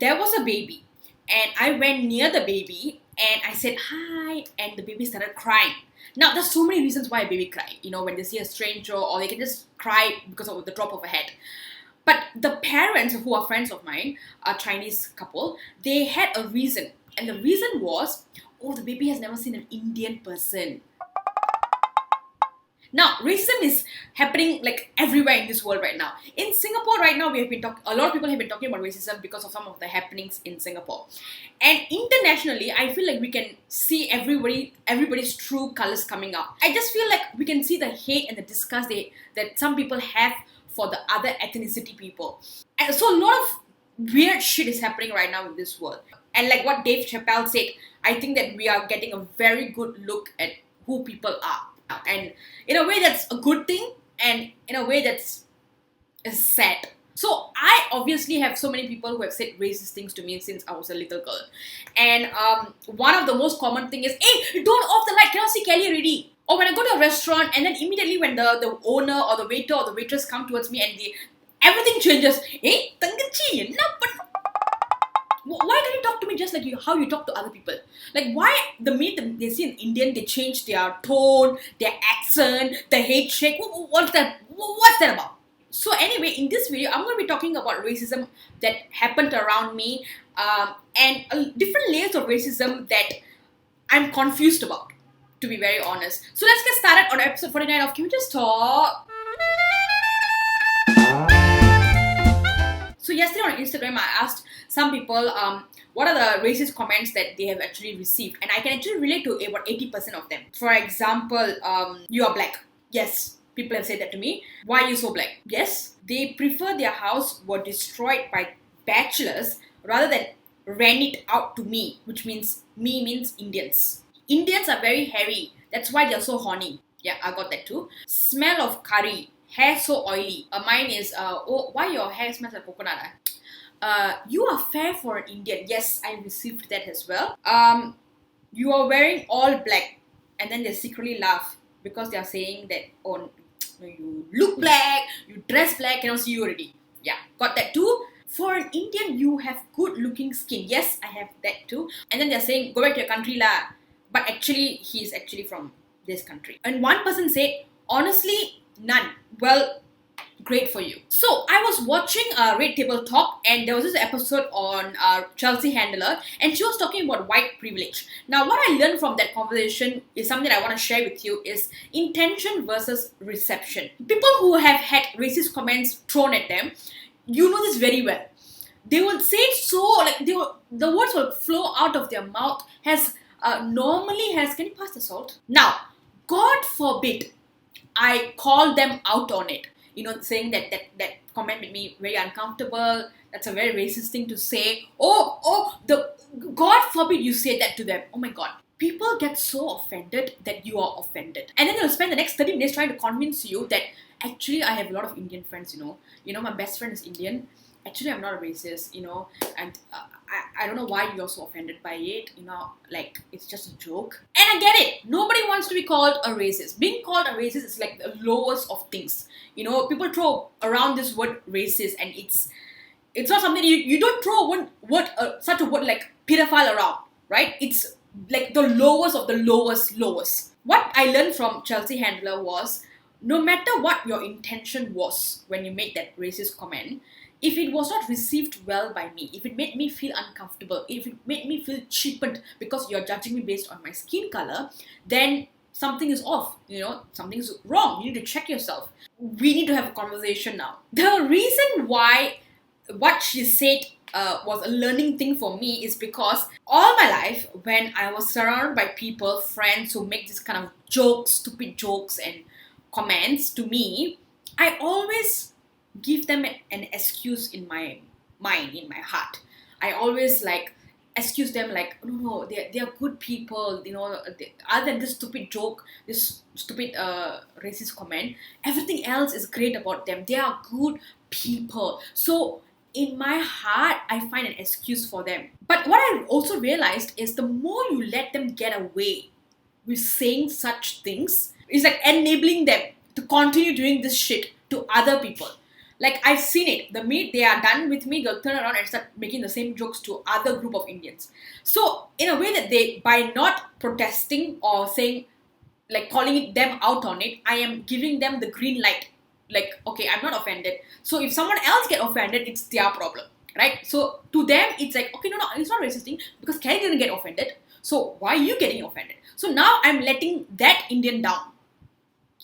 There was a baby, and I went near the baby and I said hi, and the baby started crying. Now, there's so many reasons why a baby cry. When they see a stranger, or they can just cry because of the drop of a head. But the parents, who are friends of mine, a Chinese couple, they had a reason, and the reason was, oh, the baby has never seen an Indian person. Now, racism is happening like everywhere in this world right now. In Singapore right now, we have been a lot of people have been talking about racism because of some of the happenings in Singapore. And internationally, I feel like we can see everybody's true colors coming out. I just feel like we can see the hate and the disgust that some people have for the other ethnicity people. And so a lot of weird shit is happening right now in this world. And like what Dave Chappelle said, I think that we are getting a very good look at who people are. And in a way that's a good thing, and in a way that's sad. So I obviously have so many people who have said racist things to me since I was a little girl. And one of the most common thing is, hey, don't off the light, cannot see Kelly already. Or when I go to a restaurant and then immediately when the owner or the waiter or the waitress come towards me and everything changes. Hey, tangachi, enna panna? Why don't you talk to me just like how you talk to other people? Like, why the minute they see an Indian, they change their tone, their accent, the head shake? What's that about? So anyway, in this video, I'm going to be talking about racism that happened around me, and different layers of racism that I'm confused about, to be very honest. So let's get started on episode 49 of Canwejusttalk. So yesterday on Instagram, I asked some people what are the racist comments that they have actually received, and I can actually relate to about 80% of them. For example, you are black. Yes, people have said that to me. Why are you so black? Yes, they prefer their house were destroyed by bachelors rather than rent it out to me, which means Indians. Indians are very hairy. That's why they're so horny. Yeah, I got that too. Smell of curry. Hair so oily. Mine is, why your hair smells like coconut? You are fair for an Indian. Yes, I received that as well. You are wearing all black. And then they secretly laugh because they are saying that, oh, you look black, you dress black, cannot see you already. Yeah, got that too. For an Indian, you have good looking skin. Yes, I have that too. And then they're saying, go back to your country lah. But actually, he's actually from this country. And one person said, honestly, none. Well, great for you. So I was watching Red Table Talk, and there was this episode on Chelsea Handler, and she was talking about white privilege. Now, what I learned from that conversation is something that I want to share with you is intention versus reception. People who have had racist comments thrown at them, you know this very well. They will say it so, like the words will flow out of their mouth normally has, can you pass the salt? Now, God forbid I call them out on it. Saying that comment made me very uncomfortable. That's a very racist thing to say. God forbid you say that to them. Oh my God. People get so offended that you are offended. And then they'll spend the next 30 minutes trying to convince you that actually I have a lot of Indian friends, my best friend is Indian. Actually, I'm not a racist, and I don't know why you're so offended by it, like it's just a joke. And I get it. Nobody wants to be called a racist. Being called a racist is like the lowest of things. People throw around this word racist, and it's not something you don't throw such a word like pedophile around, right? It's like the lowest of the lowest. What I learned from Chelsea Handler was, no matter what your intention was when you made that racist comment, if it was not received well by me, if it made me feel uncomfortable, if it made me feel cheapened because you're judging me based on my skin color, then something is off, something's wrong. You need to check yourself. We need to have a conversation now. The reason why what she said was a learning thing for me is because all my life, when I was surrounded by people, friends who make this kind of jokes, stupid jokes and comments to me, I always give them an excuse in my mind, in my heart. I always excuse them no, they are good people, other than this stupid joke, this stupid racist comment, everything else is great about them. They are good people. So in my heart, I find an excuse for them. But what I also realized is the more you let them get away with saying such things, it's like enabling them to continue doing this shit to other people. Like, I've seen it. The minute they are done with me, they'll turn around and start making the same jokes to other group of Indians. So in a way that they, by not protesting or saying, like calling them out on it, I am giving them the green light. Like, okay, I'm not offended. So if someone else get offended, it's their problem, right? So to them, it's like, okay, no, it's not racist thing because Kelly didn't get offended. So why are you getting offended? So now I'm letting that Indian down.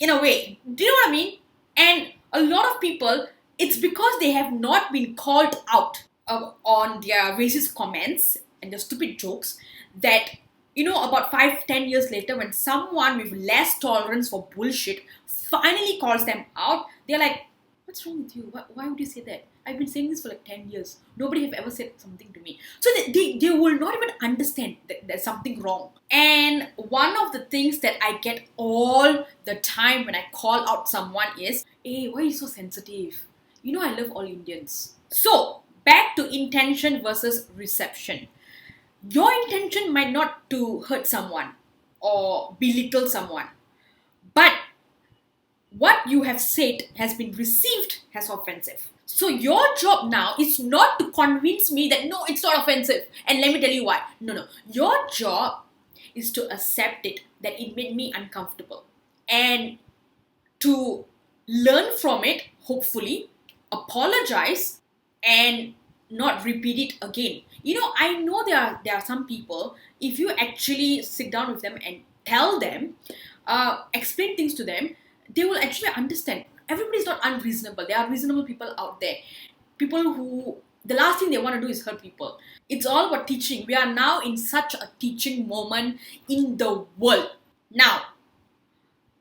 In a way, do you know what I mean? And a lot of people, it's because they have not been called out on their racist comments and their stupid jokes that, about 5-10 years later, when someone with less tolerance for bullshit finally calls them out, they're like, what's wrong with you? Why would you say that? I've been saying this for like 10 years. Nobody have ever said something to me. So they will not even understand that there's something wrong. And one of the things that I get all the time when I call out someone is, hey, why are you so sensitive? I love all Indians. So, back to intention versus reception. Your intention might not to hurt someone or belittle someone, but what you have said has been received as offensive. So your job now is not to convince me that no, it's not offensive. And let me tell you why. No. Your job is to accept it, that it made me uncomfortable. And to learn from it, hopefully, apologize, and not repeat it again. I know there are some people, if you actually sit down with them and tell them, explain things to them, they will actually understand. Everybody's not unreasonable. There are reasonable people out there. People who, the last thing they want to do is hurt people. It's all about teaching. We are now in such a teaching moment in the world. Now,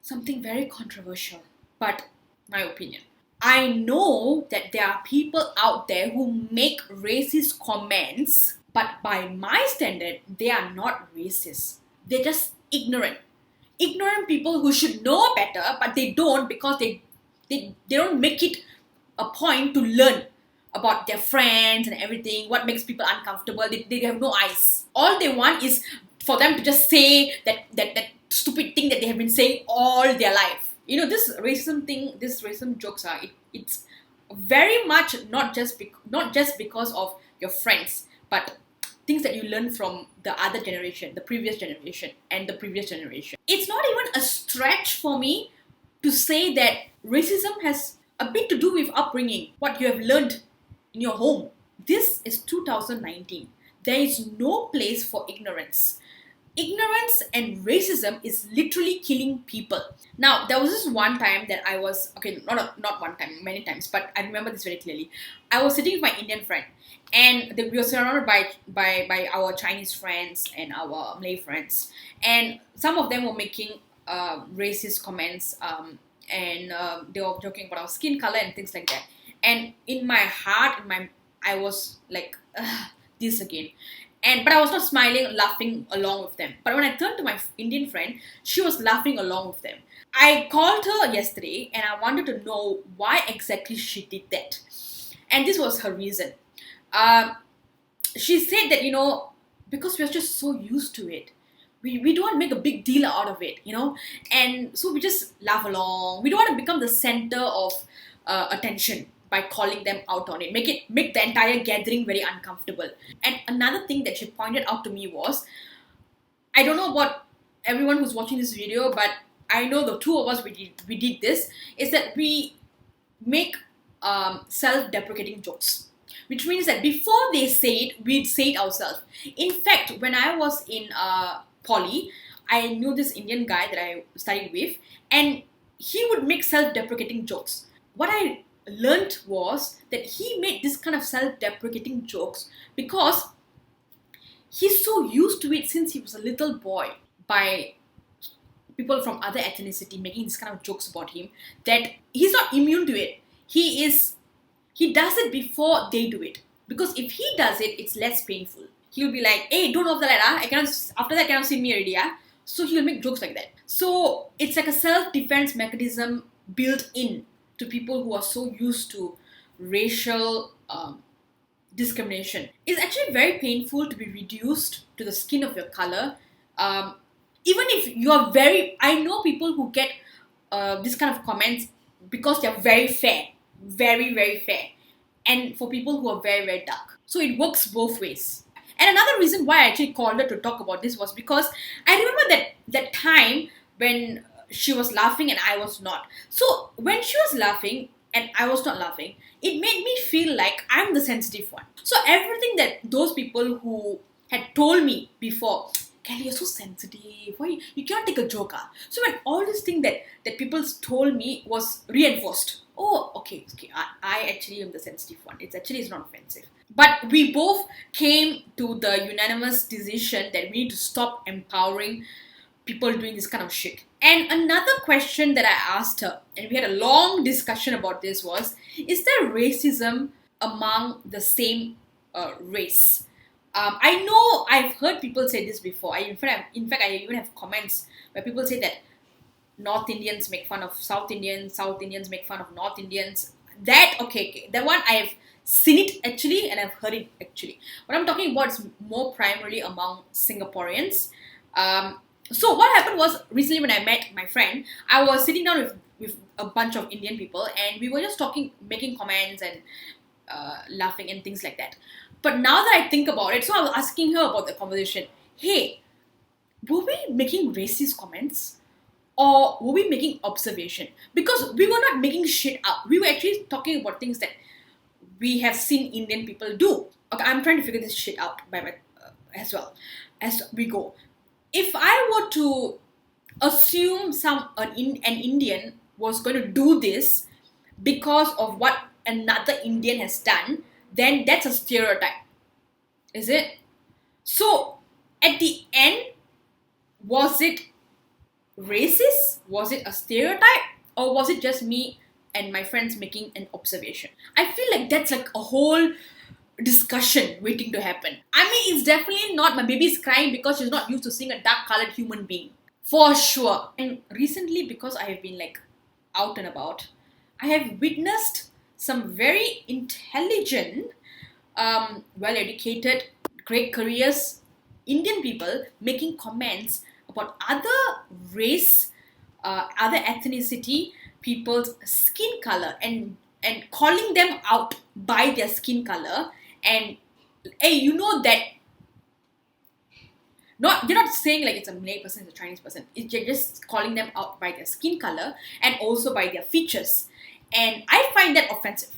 something very controversial, but my opinion. I know that there are people out there who make racist comments, but by my standard, they are not racist. They're just ignorant. Ignorant people who should know better, but they don't because they don't make it a point to learn about their friends and everything, what makes people uncomfortable. They have no eyes. All they want is for them to just say that stupid thing that they have been saying all their life. This racism thing, this racism jokes are, it's very much not just because of your friends, but things that you learn from the other generation, the previous generation, and the previous generation. It's not even a stretch for me to say that racism has a bit to do with upbringing, what you have learned in your home. This is 2019. There is no place for ignorance. Ignorance and racism is literally killing people. Now, there was this one time that I was, okay, not one time, many times, but I remember this very clearly. I was sitting with my Indian friend, and we were surrounded by our Chinese friends and our Malay friends, and some of them were making racist comments, and they were joking about our skin color and things like that. And in my heart, I was like, this again. But I was not smiling, laughing along with them. But when I turned to my Indian friend, she was laughing along with them. I called her yesterday and I wanted to know why exactly she did that. And this was her reason. She said that, because we're just so used to it. We don't want to make a big deal out of it, and so we just laugh along. We don't want to become the center of attention by calling them out on it. Make the entire gathering very uncomfortable. And another thing that she pointed out to me was, I don't know about everyone who's watching this video, but I know the two of us, we did this, is that we make self-deprecating jokes. Which means that before they say it, we'd say it ourselves. In fact, when I was in poly, I knew this Indian guy that I studied with, and he would make self-deprecating jokes. What I learned was that he made this kind of self-deprecating jokes because he's so used to it since he was a little boy, by people from other ethnicity making this kind of jokes about him, that he's not immune to it. He does it before they do it, because if he does it, it's less painful. He'll be like, hey, don't over that, after that cannot see me already, yeah? So he'll make jokes like that. So it's like a self-defense mechanism built in to people who are so used to racial discrimination. It's actually very painful to be reduced to the skin of your color. Even if you are I know people who get this kind of comments because they're very fair. very, very fair, and for people who are very, very dark. So it works both ways. And another reason why I actually called her to talk about this was because I remember that time when she was laughing and I was not. So when she was laughing and I was not laughing, it made me feel like I'm the sensitive one. So everything that those people who had told me before, Kelly, you're so sensitive. Why you can't take a joke? Ah? So when all this thing that people told me was reinforced. Oh, okay. I actually am the sensitive one. It's not offensive. But we both came to the unanimous decision that we need to stop empowering people doing this kind of shit. And another question that I asked her, and we had a long discussion about this, was: is there racism among the same race? I know I've heard people say this before. In fact, I even have comments where people say that North Indians make fun of South Indians, South Indians make fun of North Indians. Okay. That one I have seen it actually, and I've heard it actually. What I'm talking about is more primarily among Singaporeans. So what happened was, recently when I met my friend, I was sitting down with a bunch of Indian people, and we were just talking, making comments and laughing and things like that. But now that I think about it, so I was asking her about the conversation. Hey, were we making racist comments? Or were we making observation? Because we were not making shit up. We were actually talking about things that we have seen Indian people do. Okay, I'm trying to figure this shit out as well as we go. If I were to assume an Indian was going to do this because of what another Indian has done, then that's a stereotype. Is it? So, at the end, was it racist? Was it a stereotype? Or was it just me and my friends making an observation? I feel like that's like a whole discussion waiting to happen. I mean, it's definitely not my baby's crying because she's not used to seeing a dark colored human being. For sure. And recently, because I have been like out and about, I have witnessed some very intelligent, well-educated, great careers Indian people making comments about other race, other ethnicity people's skin color, and calling them out by their skin color. And hey, you know that they're not saying like it's a Malay person, it's a Chinese person. They're just calling them out by their skin color and also by their features. And I find that offensive.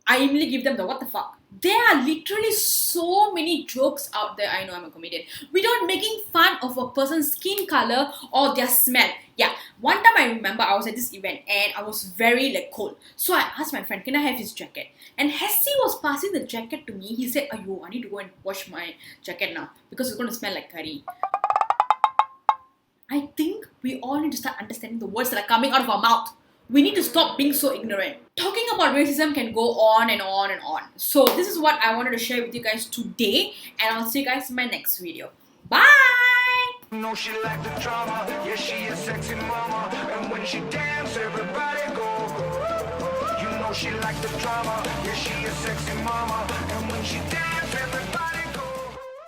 I immediately give them the what the fuck. There are literally so many jokes out there. I know I'm a comedian. Without making fun of a person's skin color or their smell. Yeah, one time I remember I was at this event and I was very like cold. So I asked my friend, can I have his jacket? And as he was passing the jacket to me, he said, "Ayo, I need to go and wash my jacket now because it's going to smell like curry." I think we all need to start understanding the words that are coming out of our mouth. We need to stop being so ignorant. Talking about racism can go on and on and on. So this is what I wanted to share with you guys today, and I'll see you guys in my next video. Bye! You know she like the drama, yeah, she a sexy mama, and when she dance, everybody go. You know she like the drama, yeah, she a sexy mama, and when she dance, everybody